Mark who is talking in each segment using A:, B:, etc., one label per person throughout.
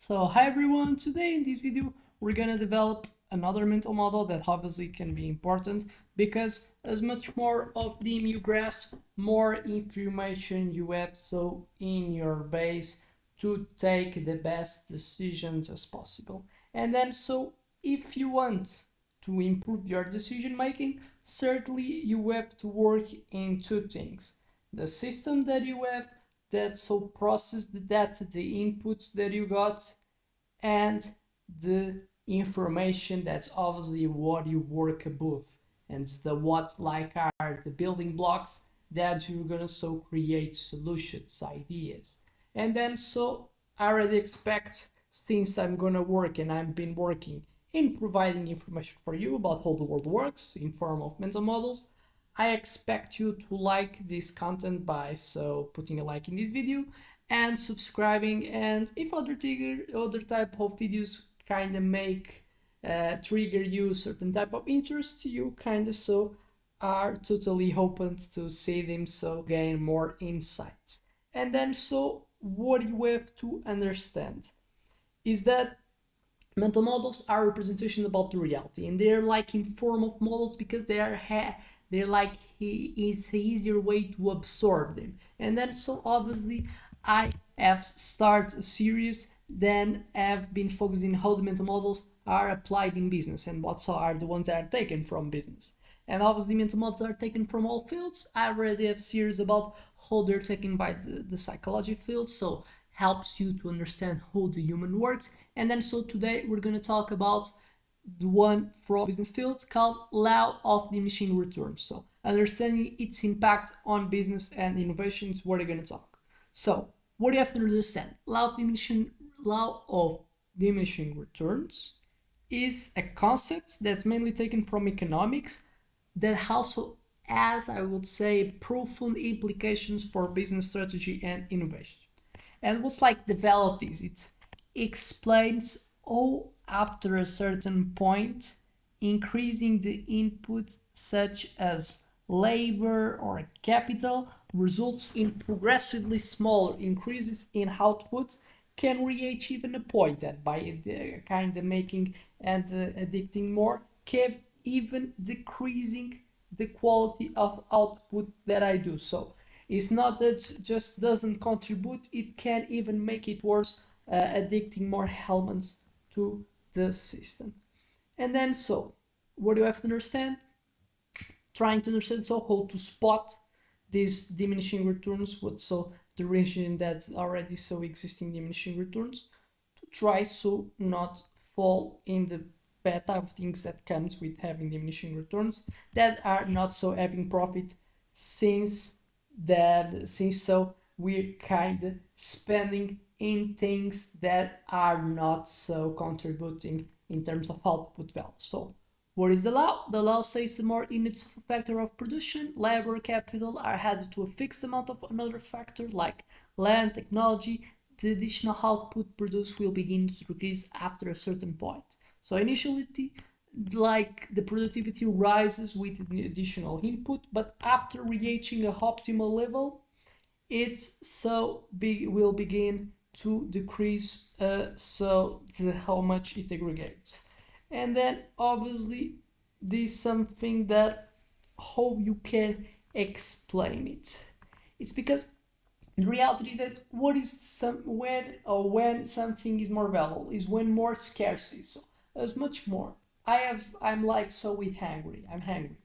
A: So hi everyone, today in this video we're gonna develop another mental model that obviously can be important because as much more of them you grasp, more information you have so in your base to take the best decisions as possible. And then so if you want to improve your decision making, certainly you have to work in two things. The system that you have that so process the data, the inputs that you got, and the information that's obviously what you work above, and the what like are the building blocks that you're gonna so create solutions, ideas. And then so I already expect, since I'm gonna work and I've been working in providing information for you about how the world works in form of mental models, I expect you to like this content by so putting a like in this video and subscribing. And if other type of videos kind of make trigger you certain type of interest, you kind of so are totally open to see them so gain more insights. And then so what you have to understand is that mental models are representation about the reality, and they're like in form of models because they're like it's an easier way to absorb them. And then so obviously I have started a series, then have been focusing how the mental models are applied in business and what are the ones that are taken from business. And obviously mental models are taken from all fields. I already have series about how they're taken by the psychology field, so helps you to understand how the human works. And then so today we're going to talk about the one from business field called law of diminishing returns. So understanding its impact on business and innovation is what we're going to talk. So what do you have to understand? Law of diminishing returns is a concept that's mainly taken from economics that also has, I would say, profound implications for business strategy and innovation. And what's like developed is it explains how after a certain point increasing the input such as labor or capital results in progressively smaller increases in output can reach even a point that by kind of making and addicting more can even decreasing the quality of output that I do. So it's not that it just doesn't contribute, it can even make it worse, addicting more elements to the system. And then so what do you have to understand? Trying to understand so how to spot these diminishing returns, what so the region that's already so existing diminishing returns, to try so not fall in the bad type of things that comes with having diminishing returns that are not so having profit, since so we're kind of spending in things that are not so contributing in terms of output value. So what is the law? The law says the more units of a factor of production, labor, capital are added to a fixed amount of another factor like land, technology, the additional output produced will begin to decrease after a certain point. So initially, like the productivity rises with the additional input, but after reaching a optimal level, it's so big will begin to decrease, how much it aggregates. And then obviously this is something that how you can explain it. It's because the reality that what is some when something is more valuable is when more scarcity. So as much more I'm like so with hungry. I'm hungry.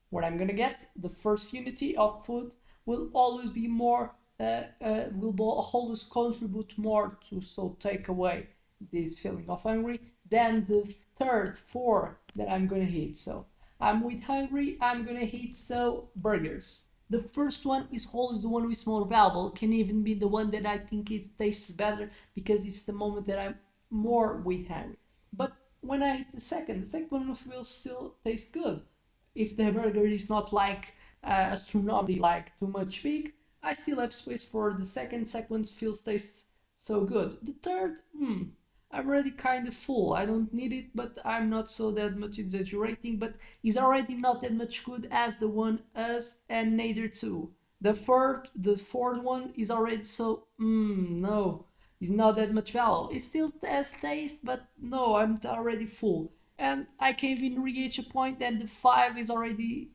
A: What I'm gonna get, the first unity of food will always be more, will always contribute more to so take away this feeling of hungry than the third, fourth that I'm gonna eat. So I'm with hungry, I'm gonna eat so burgers. The first one is always the one which is more valuable, can even be the one that I think it tastes better because it's the moment that I'm more with hungry. But when I eat the second one will still taste good. If the burger is not like astronomically like too much big, I still have space for the second. Second feels tastes so good. The third, I'm already kind of full. I don't need it, but I'm not so that much exaggerating. But it's already not that much good as the one as and neither two. The fourth one is already so no. It's not that much value. It still has taste, but no, I'm already full. And I can even reach a point that the 5 is already,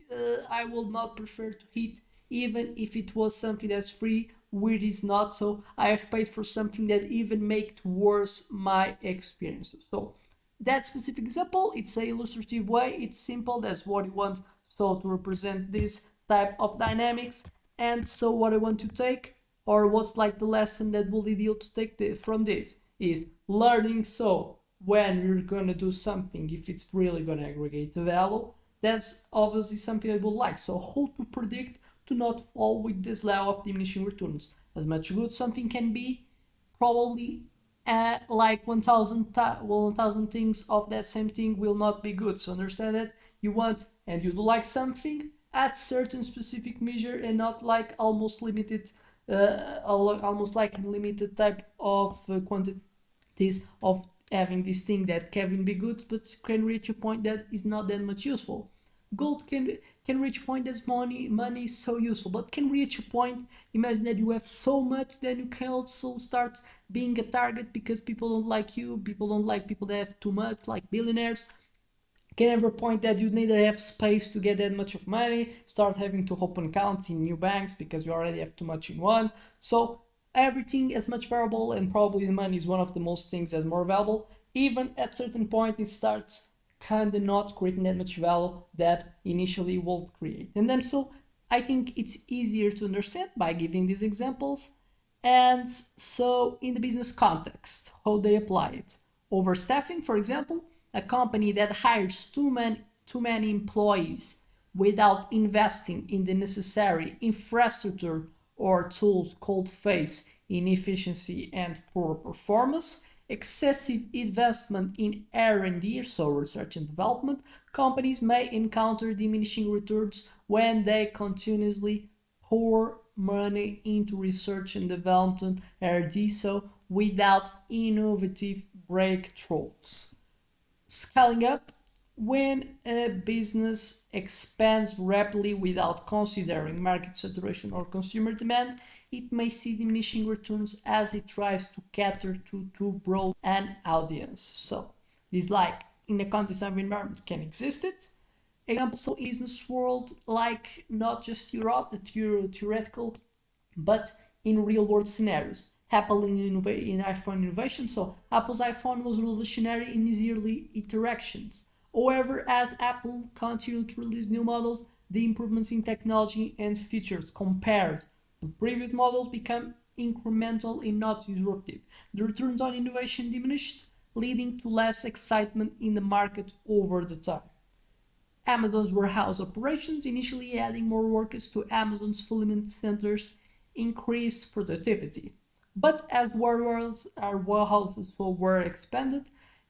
A: I will not prefer to hit, even if it was something that's free, which is not. So I have paid for something that even makes worse my experiences. So that specific example, it's a illustrative way, it's simple, that's what you want, so to represent this type of dynamics. And so what I want to take, or what's like the lesson that will lead you to take from this, is learning. So when you're gonna do something, if it's really gonna aggregate the value, that's obviously something I would like. So how to predict to not fall with this law of diminishing returns. As much good something can be, probably like 1000 things of that same thing will not be good. So understand that you want and you do like something at certain specific measure, and not like almost limited, almost like unlimited type of quantities of having this thing that can be good but can reach a point that is not that much useful. Gold can reach a point that money is so useful, but can reach a point, imagine that you have so much that you can also start being a target because people don't like you, people don't like people that have too much, like billionaires. Can have a point that you neither have space to get that much of money, start having to open accounts in new banks because you already have too much in one. So everything is much variable, and probably the money is one of the most things that's more valuable. Even at certain point it starts kind of not creating that much value that initially would create. And then so I think it's easier to understand by giving these examples. And so in the business context, how they apply it. Overstaffing, for example, a company that hires too many employees without investing in the necessary infrastructure or tools could face inefficiency and poor performance. Excessive investment in R&D, so research and development, companies may encounter diminishing returns when they continuously pour money into research and development R&D, so without innovative breakthroughs. Scaling up, when a business expands rapidly without considering market saturation or consumer demand, it may see diminishing returns as it tries to cater to too broad an audience. So this, like in the context of environment, can exist it. Example, so in business world, like not just theoretical, but in real world scenarios. Apple in iPhone innovation. So Apple's iPhone was revolutionary in its early iterations. However, as Apple continued to release new models, the improvements in technology and features compared to previous models become incremental and not disruptive. The returns on innovation diminished, leading to less excitement in the market over the time. Amazon's warehouse operations, initially adding more workers to Amazon's fulfillment centers, increased productivity. But as warehouses were expanded,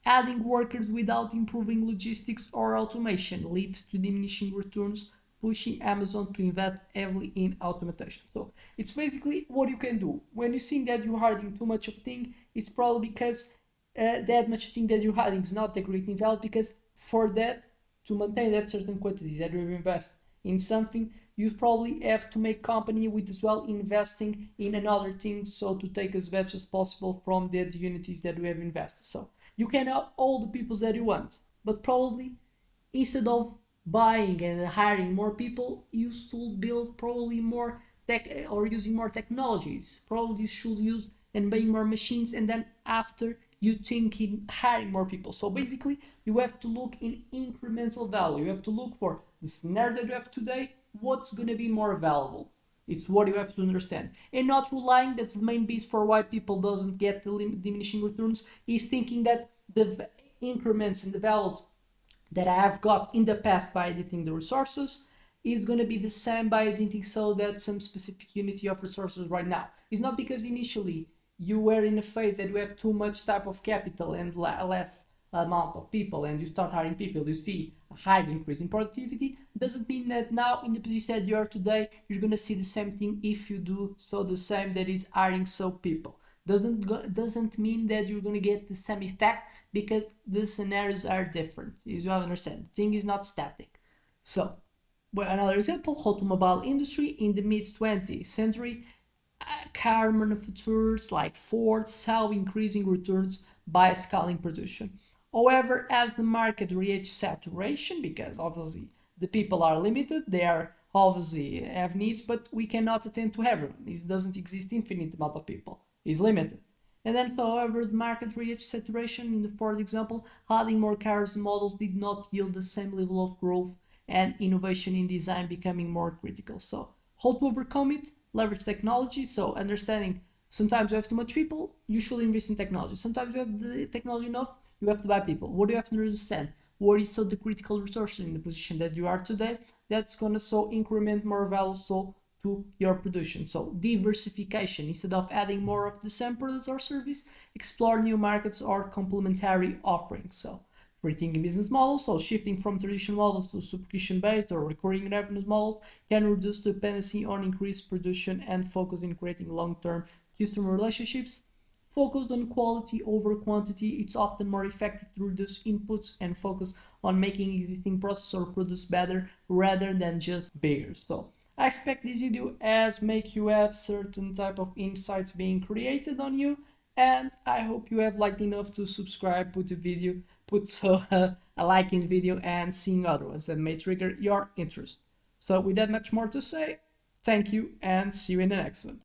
A: adding workers without improving logistics or automation led to diminishing returns, pushing Amazon to invest heavily in automation. So it's basically what you can do. When you think that you're hiding too much of thing, it's probably because that much thing that you're hiding is not a great value, because for that, to maintain that certain quantity that you invest in something, you probably have to make company with as well investing in another thing, so to take as much as possible from the unities that we have invested. So you can have all the people that you want, but probably instead of buying and hiring more people, you should build probably more tech or using more technologies. Probably you should use and buying more machines, and then after you think in hiring more people. So basically you have to look in incremental value. You have to look for the scenario that you have today, what's going to be more valuable. It's what you have to understand, and not relying, that's the main piece for why people doesn't get the diminishing returns, is thinking that the increments and the values that I have got in the past by editing the resources is going to be the same by editing so that some specific unity of resources right now. It's not because initially you were in a phase that you have too much type of capital and less amount of people, and you start hiring people, you see a high increase in productivity, doesn't mean that now in the position that you are today, you're going to see the same thing if you do so the same, that is hiring so people. Doesn't mean that you're going to get the same effect, because the scenarios are different, as you understand. The thing is not static. So, well, another example, automobile industry in the mid-20th century car manufacturers like Ford saw increasing returns by scaling production. However, as the market reaches saturation, because obviously the people are limited, they are obviously have needs, but we cannot attend to everyone. It doesn't exist infinite amount of people. It's limited. And then, however, the market reached saturation. In the Ford example, adding more cars and models did not yield the same level of growth and innovation in design becoming more critical. So, how to overcome it? Leverage technology. So, understanding sometimes you have too much people, you should invest in technology. Sometimes you have the technology enough, you have to buy people. What do you have to understand? What is so the critical resource in the position that you are today? That's gonna so increment more value so to your production. So diversification, instead of adding more of the same product or service, explore new markets or complementary offerings. So rethinking business models, so shifting from traditional models to subscription based or recurring revenue models can reduce dependency on increased production and focus in creating long-term customer relationships. Focused on quality over quantity, it's often more effective to reduce inputs and focus on making existing process or produce better rather than just bigger. So I expect this video as make you have certain type of insights being created on you, and I hope you have liked enough to subscribe, put a like in the video and seeing other ones that may trigger your interest. So with that much more to say, thank you and see you in the next one.